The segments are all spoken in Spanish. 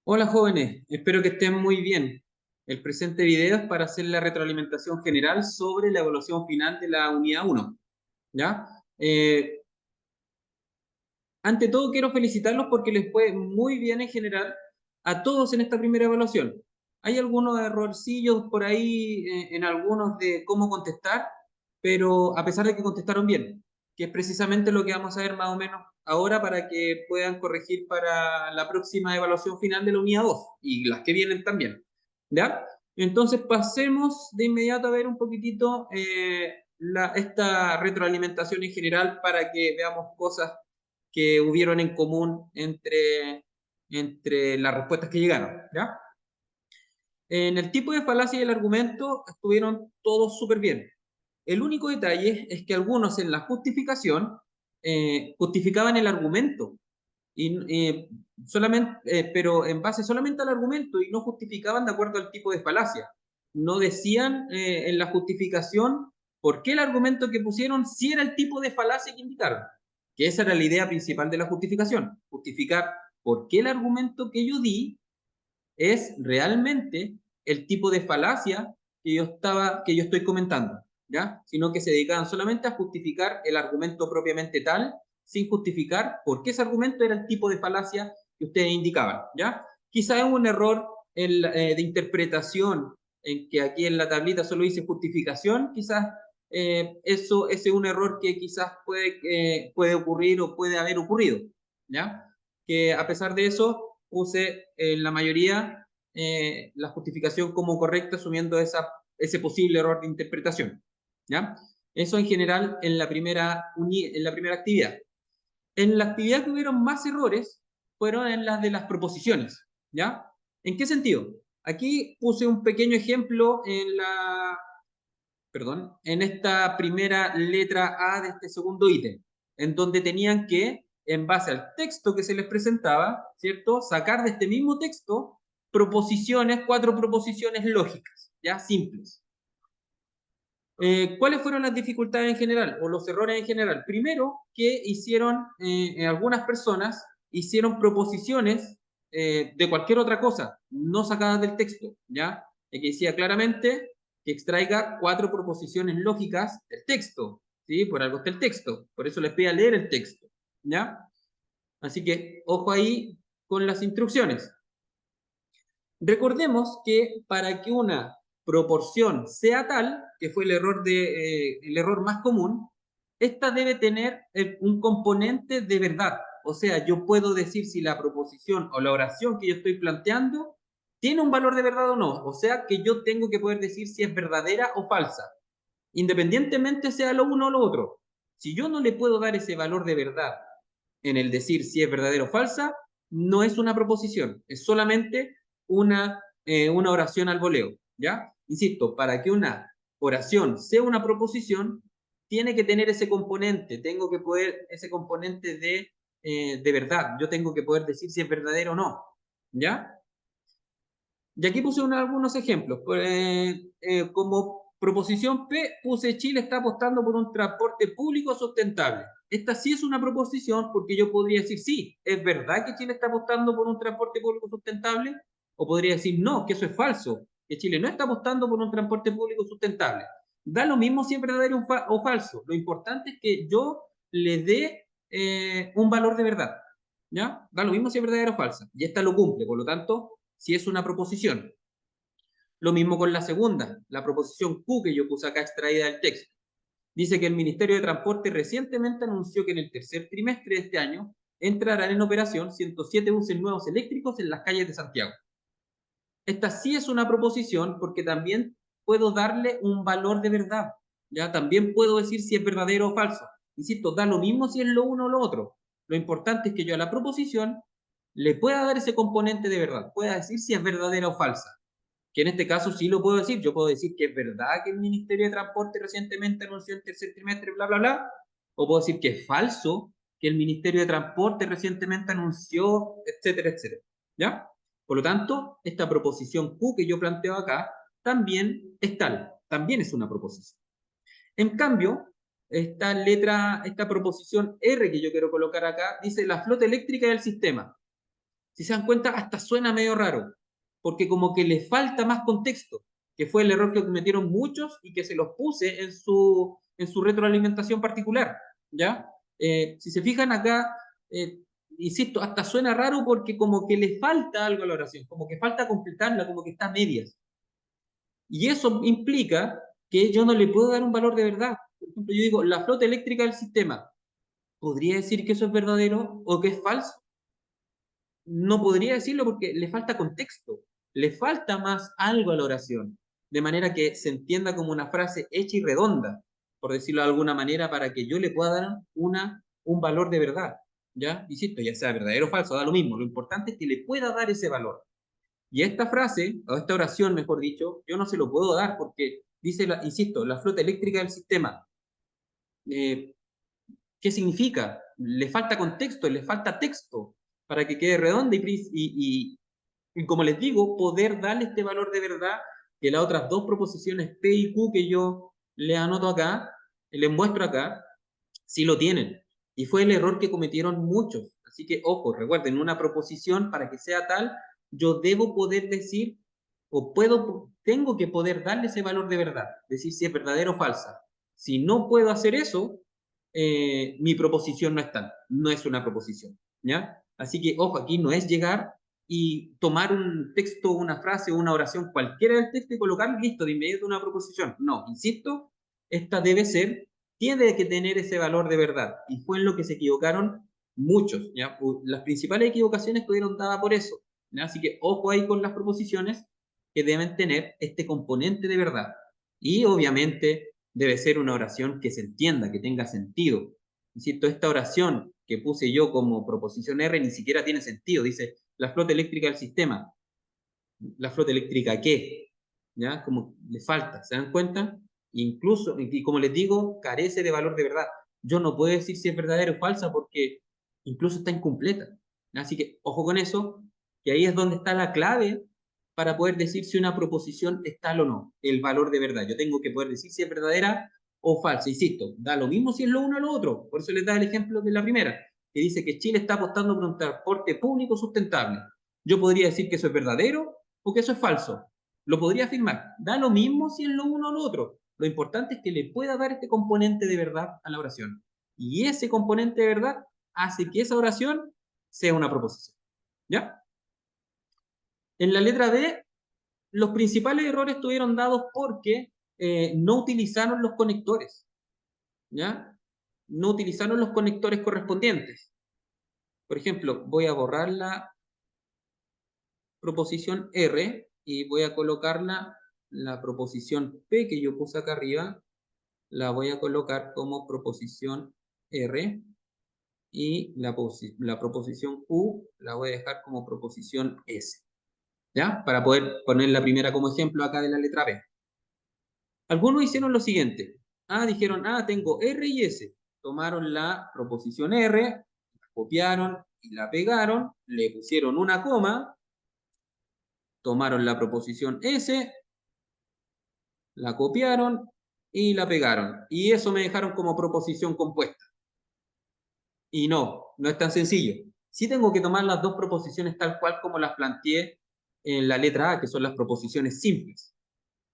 Hola jóvenes, espero que estén muy bien. El presente video es para hacer la retroalimentación general sobre la evaluación final de la unidad 1. ¿Ya? Eh, Ante todo quiero felicitarlos porque les fue muy bien en general a todos en esta primera evaluación. Hay algunos errorcillos por ahí en algunos de cómo contestar, pero a pesar de que contestaron bien, que es precisamente lo que vamos a ver más o menos ahora para que puedan corregir para la próxima evaluación final de la unidad 2 y las que vienen también. ¿Ya? Entonces pasemos de inmediato a ver un poquitito esta retroalimentación en general para que veamos cosas que hubieron en común entre las respuestas que llegaron, ¿ya? En el tipo de falacia y el argumento estuvieron todos súper bien. El único detalle es que algunos en la justificación justificaban el argumento, solamente, pero en base solamente al argumento y no justificaban de acuerdo al tipo de falacia. No decían en la justificación por qué el argumento que pusieron sí era el tipo de falacia que indicaron, que esa era la idea principal de la justificación, justificar por qué el argumento que yo di es realmente el tipo de falacia que yo estoy comentando, ¿ya? Sino que se dedicaban solamente a justificar el argumento propiamente tal, sin justificar por qué ese argumento era el tipo de falacia que ustedes indicaban, ¿ya? Quizá es un error de interpretación, en que aquí en la tablita solo dice justificación, quizás ese es un error que quizás puede ocurrir o puede haber ocurrido, ¿ya? Que a pesar de eso puse en la mayoría la justificación como correcta, asumiendo ese posible error de interpretación. ¿Ya? Eso en general en la primera actividad. En la actividad que hubieron más errores fueron en las de las proposiciones. ¿Ya? ¿En qué sentido? Aquí puse un pequeño ejemplo en esta primera letra A de este segundo ítem, en donde tenían que, en base al texto que se les presentaba, ¿cierto?, sacar de este mismo texto cuatro proposiciones lógicas, ya simples. ¿Cuáles fueron las dificultades en general o los errores en general? Primero, que algunas personas hicieron proposiciones de cualquier otra cosa, no sacadas del texto, ¿ya? Que decía claramente que extraiga cuatro proposiciones lógicas del texto, ¿sí? Por algo está el texto, por eso les pido leer el texto, ¿ya? Así que, ojo ahí con las instrucciones. Recordemos que para que una proporción sea tal, que fue el error más común, esta debe tener un componente de verdad. O sea, yo puedo decir si la proposición o la oración que yo estoy planteando tiene un valor de verdad o no. O sea, que yo tengo que poder decir si es verdadera o falsa, independientemente sea lo uno o lo otro. Si yo no le puedo dar ese valor de verdad en el decir si es verdadera o falsa, no es una proposición, es solamente una oración al voleo, ¿ya? Insisto, para que una oración sea una proposición, tiene que tener ese componente de verdad, yo tengo que poder decir si es verdadero o no, ¿ya? Y aquí puse algunos ejemplos. Como proposición P, puse Chile está apostando por un transporte público sustentable. Esta sí es una proposición porque yo podría decir sí, es verdad que Chile está apostando por un transporte público sustentable, o podría decir no, que eso es falso, que Chile no está apostando por un transporte público sustentable. Da lo mismo si es verdadero o falso. Lo importante es que yo le dé un valor de verdad. ¿Ya? Da lo mismo si es verdadero o falsa. Y esta lo cumple, por lo tanto, si es una proposición. Lo mismo con la segunda, la proposición Q que yo puse acá extraída del texto. Dice que el Ministerio de Transporte recientemente anunció que en el tercer trimestre de este año entrarán en operación 107 buses nuevos eléctricos en las calles de Santiago. Esta sí es una proposición porque también puedo darle un valor de verdad. ¿Ya? También puedo decir si es verdadero o falso. Insisto, da lo mismo si es lo uno o lo otro. Lo importante es que yo a la proposición le pueda dar ese componente de verdad, pueda decir si es verdadera o falsa, que en este caso sí lo puedo decir. Yo puedo decir que es verdad que el Ministerio de Transporte recientemente anunció el tercer trimestre, bla, bla, bla, o puedo decir que es falso que el Ministerio de Transporte recientemente anunció, etcétera, etcétera. ¿Ya? Por lo tanto, esta proposición Q que yo planteo acá también es tal, también es una proposición. En cambio, esta proposición R que yo quiero colocar acá, dice la flota eléctrica del sistema. Si se dan cuenta, hasta suena medio raro, porque como que le falta más contexto, que fue el error que cometieron muchos y que se los puse en su retroalimentación particular, ¿ya? Si se fijan acá, eh, insisto, hasta suena raro porque como que le falta algo a la oración, como que falta completarla, como que está a medias. Y eso implica que yo no le puedo dar un valor de verdad. Por ejemplo, yo digo, la flota eléctrica del sistema, ¿podría decir que eso es verdadero o que es falso? No podría decirlo porque le falta contexto, le falta más algo a la oración, de manera que se entienda como una frase hecha y redonda, por decirlo de alguna manera, para que yo le pueda dar un valor de verdad. ¿Ya? Insisto, ya sea verdadero o falso, da lo mismo. Lo importante es que le pueda dar ese valor. Y esta frase, o esta oración, mejor dicho, yo no se lo puedo dar porque dice, insisto, la flota eléctrica del sistema. Eh, ¿Qué significa? Le falta contexto, le falta texto para que quede redonda y como les digo, poder darle este valor de verdad que las otras dos proposiciones P y Q que yo le anoto acá, les muestro acá, sí lo tienen. Y fue el error que cometieron muchos. Así que, ojo, recuerden, una proposición para que sea tal, yo debo poder decir, o tengo que poder darle ese valor de verdad, decir si es verdadero o falsa. Si no puedo hacer eso, mi proposición no es tal, no es una proposición, ¿ya? Así que, ojo, aquí no es llegar y tomar un texto, una frase o una oración, cualquiera del texto y colocar listo de inmediato una proposición. No, insisto, esta debe ser, tiene que tener ese valor de verdad. Y fue en lo que se equivocaron muchos, ¿ya? Las principales equivocaciones estuvieron dadas por eso, ¿ya? Así que ojo ahí con las proposiciones que deben tener este componente de verdad. Y obviamente debe ser una oración que se entienda, que tenga sentido. Insisto, esta oración que puse yo como proposición R ni siquiera tiene sentido. Dice, la flota eléctrica del sistema. ¿La flota eléctrica qué? ¿Ya? Como le falta, ¿se dan cuenta? Incluso, y como les digo, carece de valor de verdad. Yo no puedo decir si es verdadera o falsa porque incluso está incompleta. Así que ojo con eso, que ahí es donde está la clave para poder decir si una proposición es tal o no, el valor de verdad. Yo tengo que poder decir si es verdadera o falsa. Insisto, da lo mismo si es lo uno o lo otro. Por eso les da el ejemplo de la primera, que dice que Chile está apostando por un transporte público sustentable. Yo podría decir que eso es verdadero o que eso es falso. Lo podría afirmar. Da lo mismo si es lo uno o lo otro. Lo importante es que le pueda dar este componente de verdad a la oración. Y ese componente de verdad hace que esa oración sea una proposición. ¿Ya? En la letra B, los principales errores estuvieron dados porque no utilizaron los conectores. ¿Ya? No utilizaron los conectores correspondientes. Por ejemplo, voy a borrar la proposición R y voy a colocarla, la proposición P que yo puse acá arriba, la voy a colocar como proposición R y la proposición Q la voy a dejar como proposición S, ¿ya? Para poder poner la primera como ejemplo acá de la letra B. Algunos hicieron lo siguiente. Dijeron, tengo R y S. Tomaron la proposición R, la copiaron y la pegaron, le pusieron una coma, tomaron la proposición S, la copiaron y la pegaron. Y eso me dejaron como proposición compuesta. Y no, no es tan sencillo. Sí tengo que tomar las dos proposiciones tal cual como las planteé en la letra A, que son las proposiciones simples.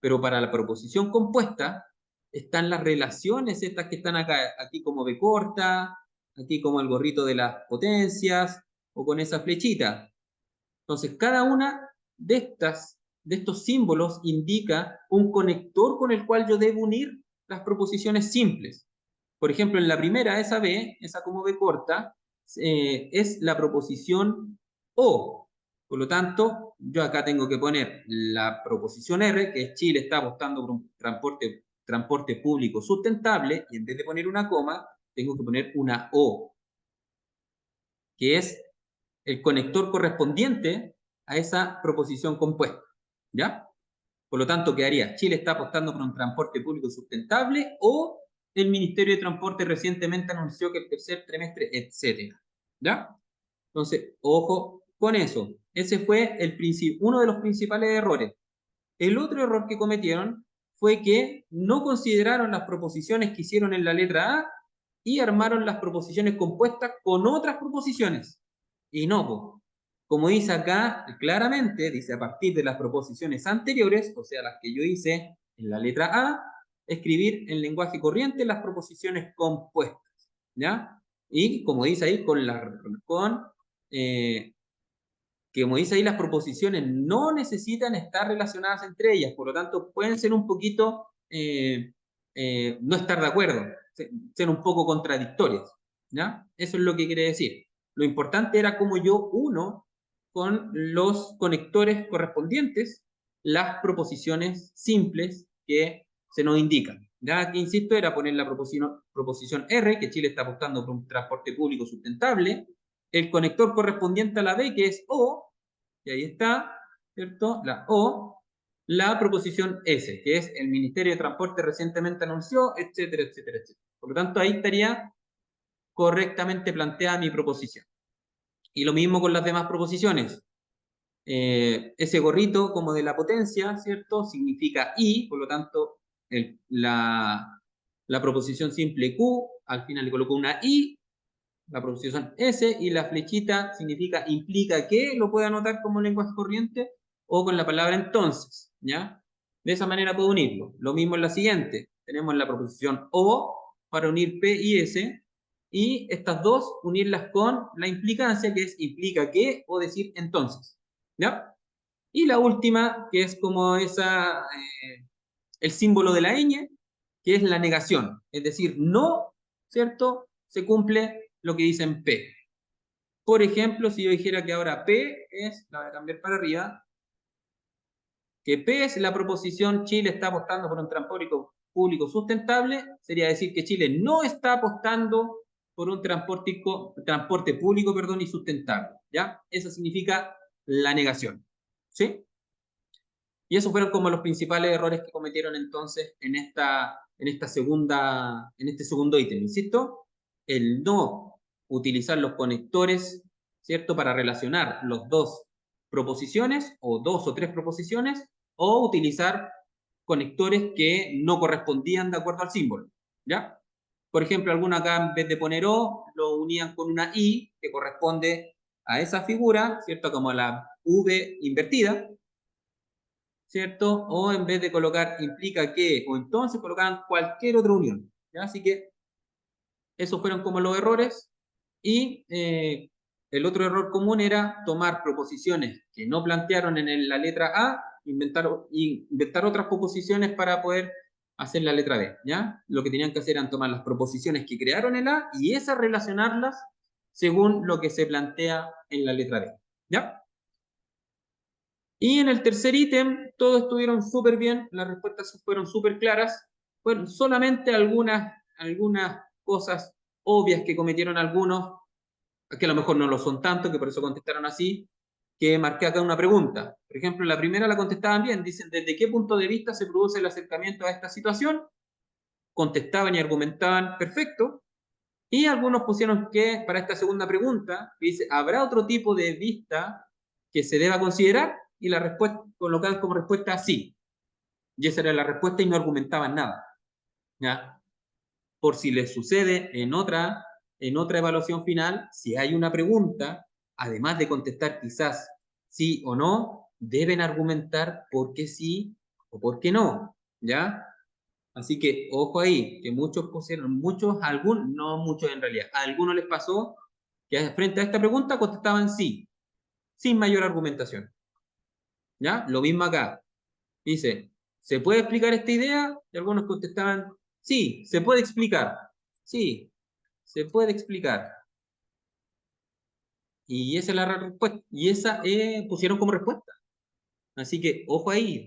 Pero para la proposición compuesta están las relaciones estas que están acá, aquí como B corta, aquí como el gorrito de las potencias, o con esa flechita. Entonces, cada una de estos símbolos indica un conector con el cual yo debo unir las proposiciones simples. Por ejemplo, en la primera, esa B, esa como B corta, es la proposición O. Por lo tanto, yo acá tengo que poner la proposición R, que es Chile está apostando por un transporte público sustentable, y en vez de poner una coma, tengo que poner una O, que es el conector correspondiente a esa proposición compuesta. ¿Ya? Por lo tanto, quedaría, Chile está apostando por un transporte público sustentable o el Ministerio de Transporte recientemente anunció que el tercer trimestre, etcétera. ¿Ya? Entonces, ojo con eso. Ese fue uno de los principales errores. El otro error que cometieron fue que no consideraron las proposiciones que hicieron en la letra A y armaron las proposiciones compuestas con otras proposiciones. Y no, como dice acá, claramente, dice a partir de las proposiciones anteriores, o sea, las que yo hice en la letra A, escribir en lenguaje corriente las proposiciones compuestas, ¿ya? Y como dice ahí, eh, como dice ahí, las proposiciones no necesitan estar relacionadas entre ellas, por lo tanto, pueden ser un poquito, no estar de acuerdo, ser un poco contradictorias, ¿ya? Eso es lo que quiere decir. Lo importante era cómo yo uno con los conectores correspondientes las proposiciones simples que se nos indican. Ya aquí, insisto, era poner la proposición R, que Chile está apostando por un transporte público sustentable, el conector correspondiente a la B, que es O, y ahí está, ¿cierto? La O, la proposición S, que es el Ministerio de Transporte recientemente anunció, etcétera, etcétera, etcétera. Por lo tanto, ahí estaría correctamente planteada mi proposición. Y lo mismo con las demás proposiciones. Ese gorrito como de la potencia, ¿cierto? Significa I, por lo tanto, la proposición simple Q, al final le coloco una I, la proposición S, y la flechita significa, implica que, lo puede anotar como lenguaje corriente, o con la palabra entonces, ¿ya? De esa manera puedo unirlo. Lo mismo en la siguiente. Tenemos la proposición O para unir P y S, y estas dos unirlas con la implicancia, que es implica que, o decir entonces, ¿ya? Y la última, que es como el símbolo de la ñ, que es la negación. Es decir, no, ¿cierto? Se cumple lo que dice en P. Por ejemplo, si yo dijera que ahora P es, la voy a cambiar para arriba, que P es la proposición Chile está apostando por un transporte público sustentable, sería decir que Chile no está apostando por un transporte público, perdón, y sustentable, ¿ya? Eso significa la negación, ¿sí? Y esos fueron como los principales errores que cometieron entonces en este segundo ítem, insisto, el no utilizar los conectores, ¿cierto? Para relacionar los dos proposiciones o dos o tres proposiciones, o utilizar conectores que no correspondían de acuerdo al símbolo, ¿ya? Por ejemplo, algunos acá en vez de poner O, lo unían con una I que corresponde a esa figura, ¿cierto? Como la V invertida, ¿cierto? O en vez de colocar implica que, o entonces colocaban cualquier otra unión, ¿ya? Así que esos fueron como los errores. Y el otro error común era tomar proposiciones que no plantearon en la letra A, inventar otras proposiciones para poder hacer la letra B, ¿ya? Lo que tenían que hacer era tomar las proposiciones que crearon el A y esas relacionarlas según lo que se plantea en la letra B, ¿ya? Y en el tercer ítem, todos estuvieron súper bien, las respuestas fueron súper claras. Bueno, solamente algunas cosas obvias que cometieron algunos, que a lo mejor no lo son tanto, que por eso contestaron así, que marqué acá una pregunta. Por ejemplo, la primera la contestaban bien, dicen, ¿desde qué punto de vista se produce el acercamiento a esta situación? Contestaban y argumentaban perfecto. Y algunos pusieron que para esta segunda pregunta, que dice, ¿habrá otro tipo de vista que se deba considerar? Y la respuesta colocaban como respuesta sí. Y esa era la respuesta y no argumentaban nada, ¿ya? Por si les sucede en otra evaluación final, si hay una pregunta, además de contestar quizás sí o no, deben argumentar por qué sí o por qué no, ¿ya? Así que ojo ahí, que muchos pusieron, no muchos en realidad, a algunos les pasó que frente a esta pregunta contestaban sí, sin mayor argumentación, ¿ya? Lo mismo acá, dice, ¿se puede explicar esta idea? Y algunos contestaban, sí, se puede explicar, sí, se puede explicar. Y esa es la respuesta, y esa pusieron como respuesta. Así que ojo ahí,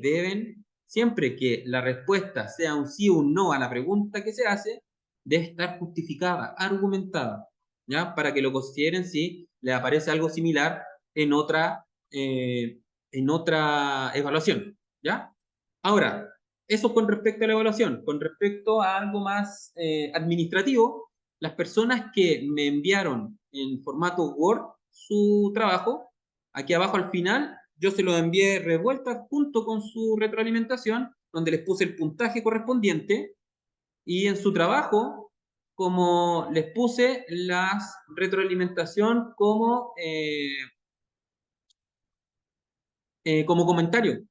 siempre que la respuesta sea un sí o un no a la pregunta que se hace, debe estar justificada, argumentada, ¿ya? Para que lo consideren si le aparece algo similar en eh, en otra evaluación, ¿ya? Ahora, eso con respecto a la evaluación. Con respecto a algo más administrativo, las personas que me enviaron en formato Word su trabajo, aquí abajo al final yo se lo envié revuelta junto con su retroalimentación, donde les puse el puntaje correspondiente, y en su trabajo, como les puse la retroalimentación como como comentario,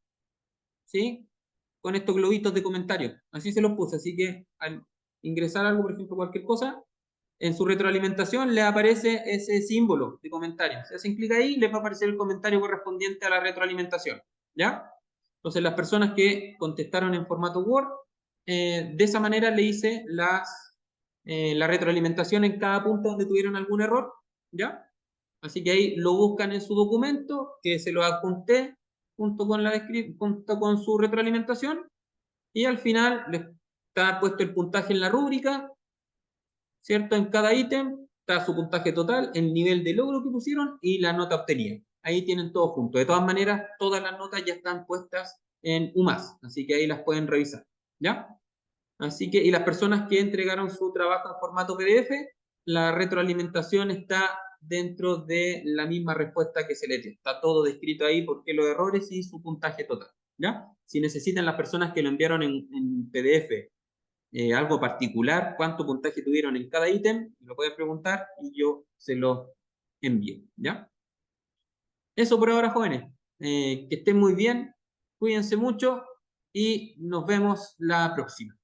¿sí? Con estos globitos de comentario. Así se los puse. Así que al ingresar algo, por ejemplo, cualquier cosa, en su retroalimentación le aparece ese símbolo de comentario. Si hacen clic ahí, les va a aparecer el comentario correspondiente a la retroalimentación. ¿Ya? Entonces, las personas que contestaron en formato Word, de esa manera le hice la retroalimentación en cada punto donde tuvieron algún error. ¿Ya? Así que ahí lo buscan en su documento, que se lo adjunté junto con su retroalimentación, y al final les está puesto el puntaje en la rúbrica, ¿cierto? En cada ítem está su puntaje total, el nivel de logro que pusieron y la nota obtenida. Ahí tienen todo junto. De todas maneras, todas las notas ya están puestas en UMAS, así que ahí las pueden revisar, ¿ya? Así que, y las personas que entregaron su trabajo en formato PDF, la retroalimentación está dentro de la misma respuesta que se le dio. Está todo descrito ahí, por qué los errores y su puntaje total, ¿ya? Si necesitan las personas que lo enviaron en PDF algo particular, cuánto puntaje tuvieron en cada ítem, me lo pueden preguntar y yo se lo envío, ¿ya? Eso por ahora, jóvenes. Que estén muy bien, cuídense mucho y nos vemos la próxima.